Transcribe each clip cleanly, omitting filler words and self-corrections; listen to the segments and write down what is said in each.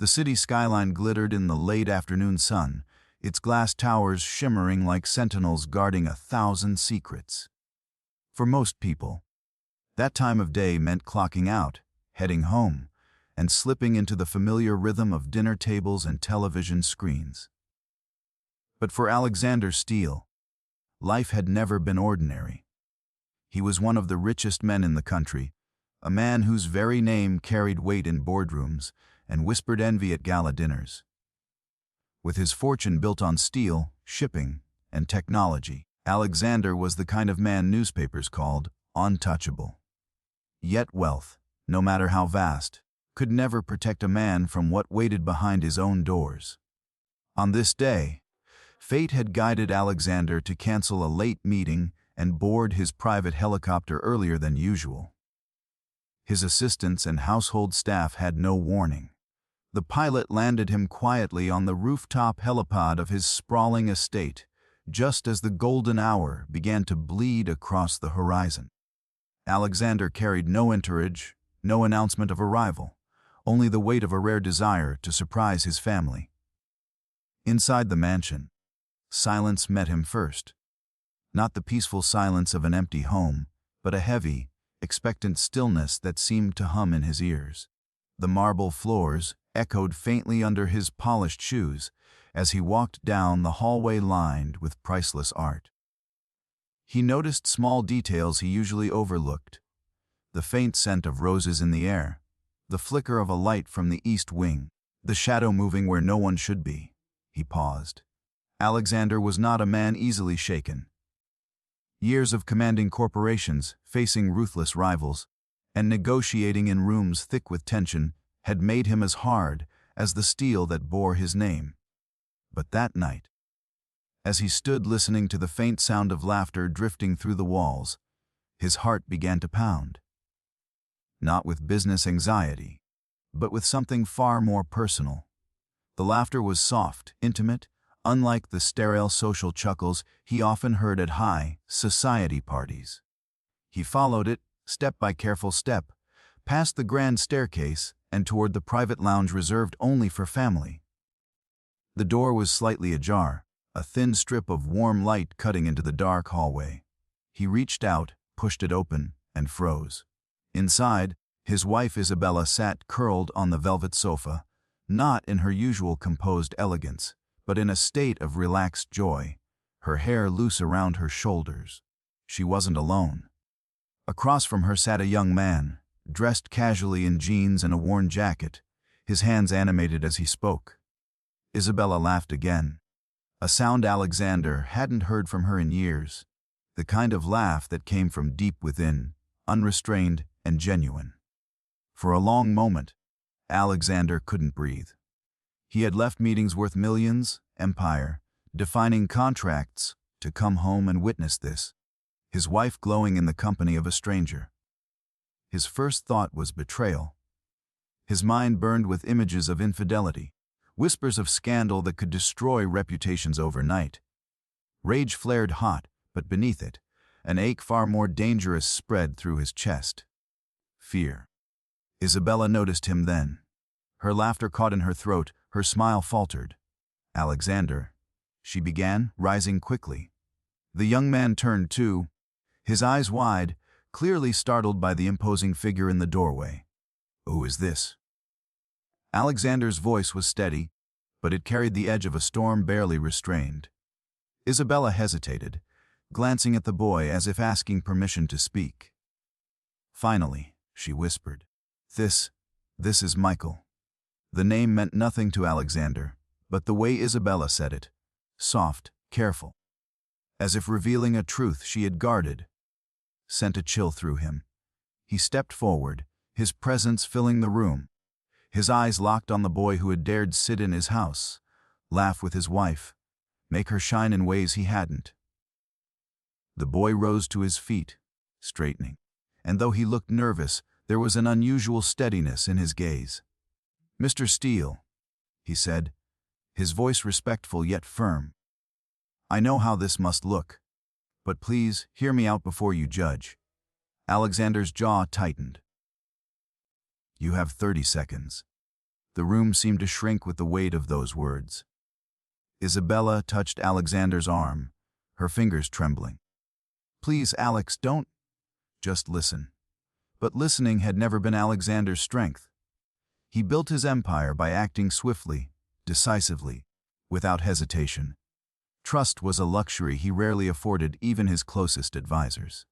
The city skyline glittered in the late afternoon sun, its glass towers shimmering like sentinels guarding 1,000 secrets. For most people, that time of day meant clocking out, heading home, and slipping into the familiar rhythm of dinner tables and television screens. But for Alexander Steele, life had never been ordinary. He was one of the richest men in the country, a man whose very name carried weight in boardrooms and whispered envy at gala dinners. With his fortune built on steel, shipping, and technology, Alexander was the kind of man newspapers called untouchable. Yet wealth, no matter how vast, could never protect a man from what waited behind his own doors. On this day, fate had guided Alexander to cancel a late meeting and board his private helicopter earlier than usual. His assistants and household staff had no warning. The pilot landed him quietly on the rooftop helipad of his sprawling estate, just as the golden hour began to bleed across the horizon. Alexander carried no entourage, no announcement of arrival, only the weight of a rare desire to surprise his family. Inside the mansion, silence met him first. Not the peaceful silence of an empty home, but a heavy, expectant stillness that seemed to hum in his ears. The marble floors echoed faintly under his polished shoes as he walked down the hallway lined with priceless art. He noticed small details he usually overlooked: the faint scent of roses in the air, the flicker of a light from the east wing, the shadow moving where no one should be. He paused. Alexander was not a man easily shaken. Years of commanding corporations, facing ruthless rivals, and negotiating in rooms thick with tension had made him as hard as the steel that bore his name. But that night, as he stood listening to the faint sound of laughter drifting through the walls, his heart began to pound. Not with business anxiety, but with something far more personal. The laughter was soft, intimate, unlike the sterile social chuckles he often heard at high society parties. He followed it, step by careful step, past the grand staircase and toward the private lounge reserved only for family. The door was slightly ajar, a thin strip of warm light cutting into the dark hallway. He reached out, pushed it open, and froze. Inside, his wife Isabella sat curled on the velvet sofa, not in her usual composed elegance, but in a state of relaxed joy, her hair loose around her shoulders. She wasn't alone. Across from her sat a young man, dressed casually in jeans and a worn jacket, his hands animated as he spoke. Isabella laughed again, a sound Alexander hadn't heard from her in years, the kind of laugh that came from deep within, unrestrained and genuine. For a long moment, Alexander couldn't breathe. He had left meetings worth millions, empire, defining contracts, to come home and witness this, his wife glowing in the company of a stranger. His first thought was betrayal. His mind burned with images of infidelity, whispers of scandal that could destroy reputations overnight. Rage flared hot, but beneath it, an ache far more dangerous spread through his chest. Fear. Isabella noticed him then. Her laughter caught in her throat, her smile faltered. "Alexander," she began, rising quickly. The young man turned too, his eyes wide, clearly startled by the imposing figure in the doorway. "Who is this?" Alexander's voice was steady, but it carried the edge of a storm barely restrained. Isabella hesitated, glancing at the boy as if asking permission to speak. Finally, she whispered, This is Michael." The name meant nothing to Alexander, but the way Isabella said it, soft, careful, as if revealing a truth she had guarded, sent a chill through him. He stepped forward, his presence filling the room, his eyes locked on the boy who had dared sit in his house, laugh with his wife, make her shine in ways he hadn't. The boy rose to his feet, straightening, and though he looked nervous, there was an unusual steadiness in his gaze. "Mr. Steele," he said, his voice respectful yet firm, "I know how this must look, but please hear me out before you judge." Alexander's jaw tightened. "You have 30 seconds. The room seemed to shrink with the weight of those words. Isabella touched Alexander's arm, her fingers trembling. "Please, Alex, don't. Just listen." But listening had never been Alexander's strength. He built his empire by acting swiftly, decisively, without hesitation. Trust was a luxury he rarely afforded even his closest advisors.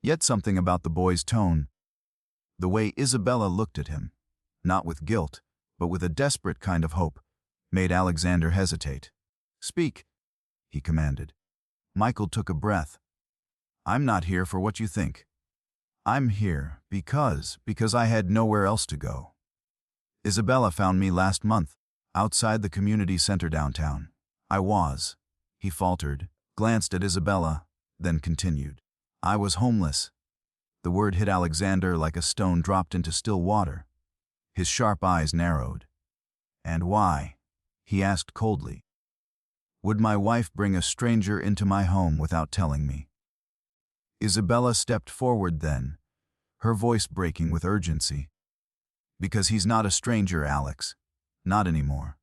Yet something about the boy's tone, the way Isabella looked at him, not with guilt, but with a desperate kind of hope, made Alexander hesitate. "Speak," he commanded. Michael took a breath. "I'm not here for what you think. I'm here because I had nowhere else to go. Isabella found me last month, outside the community center downtown. He faltered, glanced at Isabella, then continued. I was homeless." The word hit Alexander like a stone dropped into still water. His sharp eyes narrowed. "And why?" he asked coldly. "Would my wife bring a stranger into my home without telling me?" Isabella stepped forward then, her voice breaking with urgency. "Because he's not a stranger, Alex. Not anymore.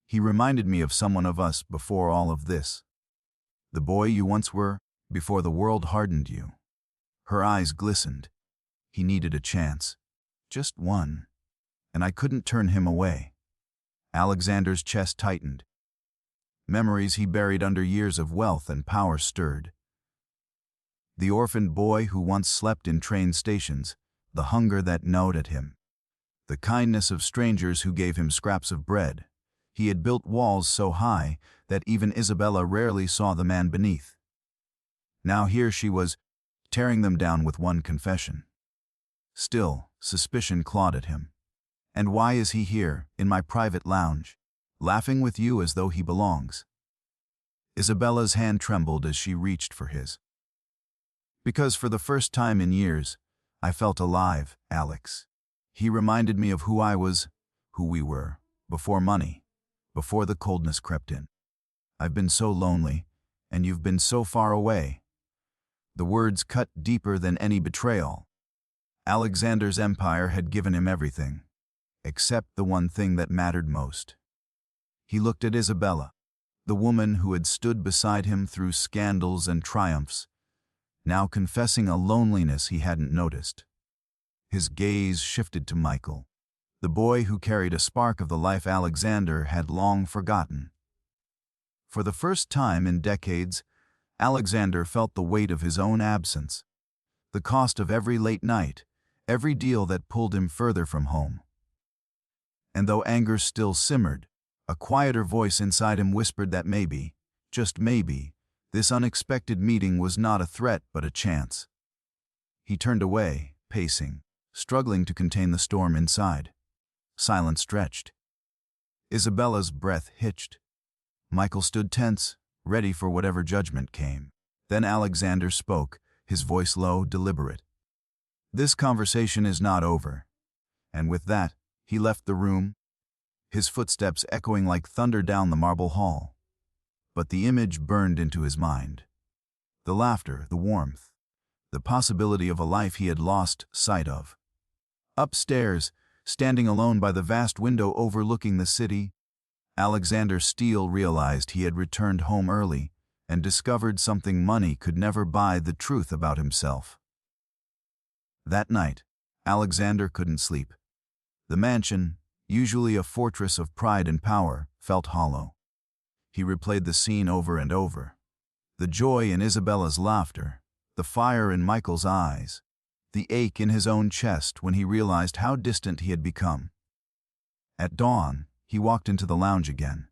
He reminded me of someone of us before all of this. The boy you once were, before the world hardened you." Her eyes glistened. "He needed a chance. Just one. And I couldn't turn him away." Alexander's chest tightened. Memories he buried under years of wealth and power stirred. The orphaned boy who once slept in train stations, the hunger that gnawed at him. The kindness of strangers who gave him scraps of bread. He had built walls so high that even Isabella rarely saw the man beneath. Now here she was, tearing them down with one confession. Still, suspicion clawed at him. "And why is he here, in my private lounge, laughing with you as though he belongs?" Isabella's hand trembled as she reached for his. "Because for the first time in years, I felt alive, Alex. He reminded me of who I was, who we were, before money, before the coldness crept in. I've been so lonely, and you've been so far away." The words cut deeper than any betrayal. Alexander's empire had given him everything, except the one thing that mattered most. He looked at Isabella, the woman who had stood beside him through scandals and triumphs, now confessing a loneliness he hadn't noticed. His gaze shifted to Michael, the boy who carried a spark of the life Alexander had long forgotten. For the first time in decades, Alexander felt the weight of his own absence, the cost of every late night, every deal that pulled him further from home. And though anger still simmered, a quieter voice inside him whispered that maybe, just maybe, this unexpected meeting was not a threat but a chance. He turned away, pacing, struggling to contain the storm inside. Silence stretched. Isabella's breath hitched. Michael stood tense, ready for whatever judgment came. Then Alexander spoke, his voice low, deliberate. "This conversation is not over." And with that, he left the room, his footsteps echoing like thunder down the marble hall. But the image burned into his mind. The laughter, the warmth, the possibility of a life he had lost sight of. Upstairs, standing alone by the vast window overlooking the city, Alexander Steele realized he had returned home early and discovered something money could never buy: the truth about himself. That night, Alexander couldn't sleep. The mansion, usually a fortress of pride and power, felt hollow. He replayed the scene over and over. The joy in Isabella's laughter, the fire in Michael's eyes, the ache in his own chest when he realized how distant he had become. At dawn, he walked into the lounge again.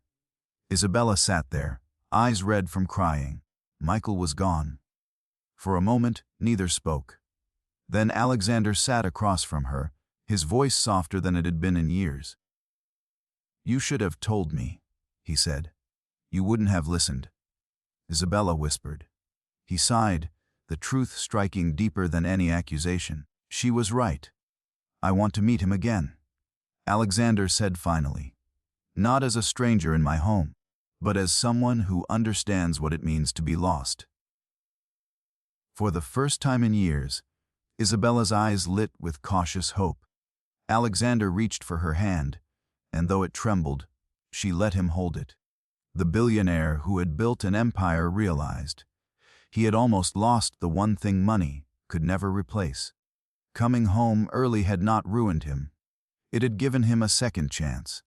Isabella sat there, eyes red from crying. Michael was gone. For a moment, neither spoke. Then Alexander sat across from her, his voice softer than it had been in years. "You should have told me," he said. "You wouldn't have listened." Isabella whispered. He sighed, the truth striking deeper than any accusation. "She was right. I want to meet him again," Alexander said finally. "Not as a stranger in my home, but as someone who understands what it means to be lost." For the first time in years, Isabella's eyes lit with cautious hope. Alexander reached for her hand, and though it trembled, she let him hold it. The billionaire who had built an empire realized he had almost lost the one thing money could never replace. Coming home early had not ruined him. It had given him a second chance.